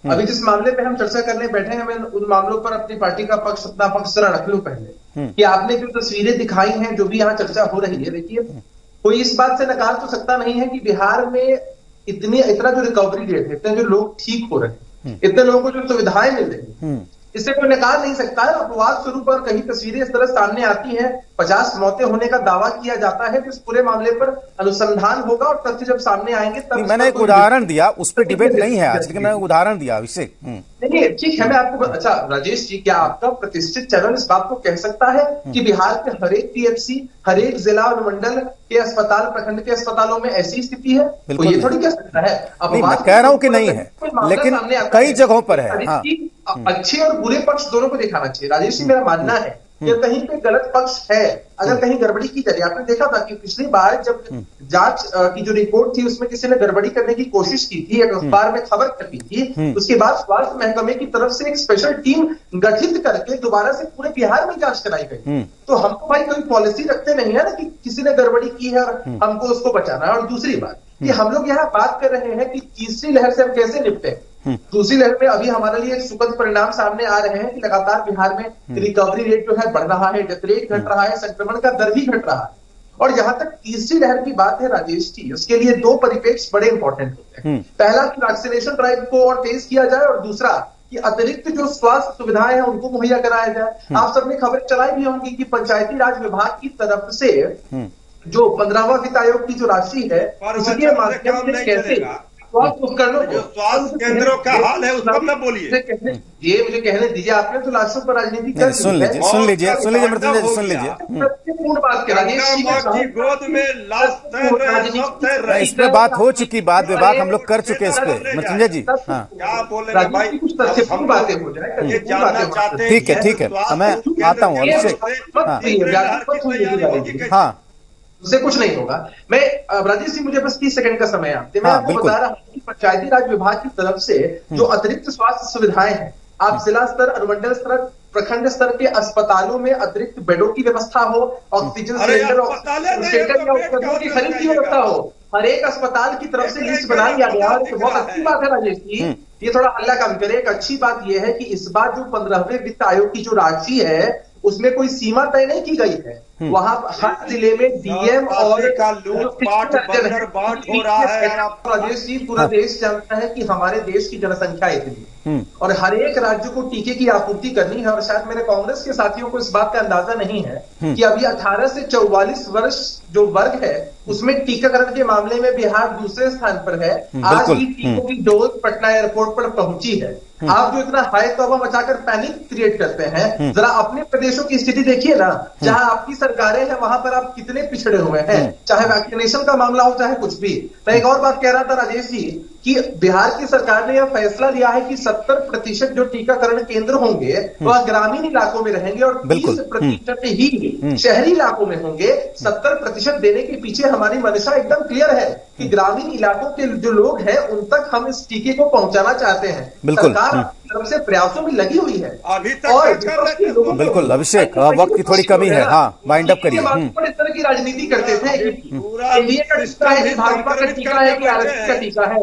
अभी जिस मामले पे हम चर्चा करने बैठे हैं, मैं उन मामलों पर अपनी पार्टी का पक्ष, अपना पक्ष जरा रख लूं पहले कि आपने जो तस्वीरें दिखाई हैं, जो भी यहाँ चर्चा हो रही है, देखिए कोई इस बात से नकार तो सकता नहीं है कि बिहार में इतना जो रिकवरी रेट है, इतने जो लोग ठीक हो रहे हैं, इतने लोगों को जो सुविधाएं मिल रही है, इससे कोई नकार नहीं सकता है। अपवाद स्वरूप पर कहीं तस्वीरें इस तरह सामने आती हैं, 50 मौतें होने का दावा किया जाता है, तो इस पूरे मामले पर अनुसंधान होगा और तथ्य जब सामने आएंगे तब मैंने एक उदाहरण दिया, उस पर डिबेट नहीं है आज, लेकिन मैंने उदाहरण दिया अभिषेक। नहीं, ठीक है, मैं आपको अच्छा राजेश जी, क्या आपका प्रतिष्ठित चैनल इस बात को कह सकता है कि बिहार के हर एक पीएचसी, हर एक जिला और मंडल के अस्पताल, प्रखंड के अस्पतालों में ऐसी स्थिति है? तो ये थोड़ी कह सकता है। अब मैं कह रहा हूं कि नहीं है, लेकिन कई जगहों पर है। हाँ। अच्छे और बुरे पक्ष दोनों को दिखाना चाहिए राजेश जी, मेरा मानना है कि कहीं पे गलत पक्ष है, अगर कहीं गड़बड़ी की जा रही है। आपने देखा था कि पिछली बार जब जांच की जो रिपोर्ट थी उसमें किसी ने गड़बड़ी करने की कोशिश की थी, एक अखबार में खबर छपी थी, उसके बाद स्वास्थ्य महकमे की तरफ से एक स्पेशल टीम गठित करके दोबारा से पूरे बिहार में जांच कराई गई। तो हम तो भाई कोई पॉलिसी रखते नहीं है ना कि किसी ने गड़बड़ी की है और हमको उसको बचाना है। और दूसरी बात कि हम लोग यहाँ बात कर रहे हैं कि तीसरी लहर से हम कैसे निपटे। दूसरी लहर में अभी हमारे लिए एक सुखद परिणाम सामने आ रहे हैं कि लगातार बिहार में रिकवरी रेट जो है बढ़ रहा है, डेथ रेट घट रहा है, संक्रमण का दर भी घट रहा है। और जहां तक तीसरी लहर की बात है राजेश जी, उसके लिए दो परिप्रेक्ष्य बड़े इंपॉर्टेंट होते हैं। पहला कि वैक्सीनेशन ड्राइव को और तेज किया जाए, और दूसरा कि अतिरिक्त जो स्वास्थ्य सुविधाएं हैं उनको मुहैया कराया जाए। आप सबने खबर चलाई भी होंगी कि पंचायती राज विभाग की तरफ से जो 15वां वित्त आयोग की जो राशि है उसके माध्यम से कैसे स्वास्थ्य उपकरणों को, स्वास्थ्य केंद्रों का हाल है उसको न बोलिए। ये मुझे कहने दीजिए, आपने तो लाशों पर राजनीति कर ली है। सुन लीजिए मृत्युंजय जी, सुन लीजिए। पूर्ण बात की गोद में लाश इस पे बात हो चुकी, बात विभाग हम लोग कर चुके इस पे मृत्युंजय जी। हाँ, क्या बोल रहे हैं भाई, कुछ तथ्यपूर्ण बातें हो जाए, ये जानना चाहते हैं। ठीक है, मैं आता हूँ अभिषेक। हाँ, उससे कुछ नहीं होगा। मैं राजेश जी, मुझे बस 30 सेकंड का समय आपसे, मैं आपको बता रहा हूं कि पंचायती राज विभाग की तरफ से जो अतिरिक्त स्वास्थ्य सुविधाएं हैं, आप जिला स्तर, अनुमंडल स्तर, प्रखंड स्तर के अस्पतालों में अतिरिक्त बेडों की व्यवस्था हो, ऑक्सीजन सिलेंडर, या उपकरणों की खरीद की व्यवस्था हो, हर एक अस्पताल की तरफ से लिस्ट बना लिया गया। और बहुत अच्छी बात है राजेश जी, ये थोड़ा हल्ला कम करे। एक अच्छी बात यह है कि इस बार जो 15वें वित्त आयोग की जो राशि है उसमें कोई सीमा तय नहीं की गई है। वहां हर जिले में डीएम और लूटपाट हो रहा है। राजेश जी, पूरा देश जानता है कि हमारे देश की जनसंख्या इतनी और हर एक राज्य को टीके की आपूर्ति करनी है। और शायद मेरे कांग्रेस के साथियों को इस बात का अंदाजा नहीं है कि अभी 18 से 44 वर्ष जो वर्ग है उसमें टीकाकरण के मामले में बिहार दूसरे स्थान पर है। आज ही टीकों की डोज पटना एयरपोर्ट पर पहुंची है। आप जो इतना हाई तौबा मचाकर पैनिक क्रिएट करते हैं, जरा अपने प्रदेशों की स्थिति देखिए ना, जहां आपकी सरकारें हैं वहां पर आप कितने पिछड़े हुए हैं, चाहे वैक्सीनेशन का मामला हो चाहे कुछ भी। मैं एक और बात कह रहा था राजेश जी कि बिहार की सरकार ने यह फैसला लिया है कि 70% जो टीकाकरण केंद्र होंगे वह ग्रामीण इलाकों में रहेंगे और 30% ही शहरी इलाकों में होंगे। 70% देने के पीछे हमारी मंशा एकदम क्लियर है कि ग्रामीण इलाकों के जो लोग हैं उन तक हम इस टीके को पहुंचाना चाहते हैं। सरकार तरफ से प्रयासों में लगी हुई है। अभी तक और बिल्कुल अभिषेक, वक्त की थोड़ी कमी है। हाँ, वाइंड अप करिए। इस तरह की राजनीति करते थे। एनडीए का टीका है, भाजपा का टीका है कि आरएसएस का टीका है।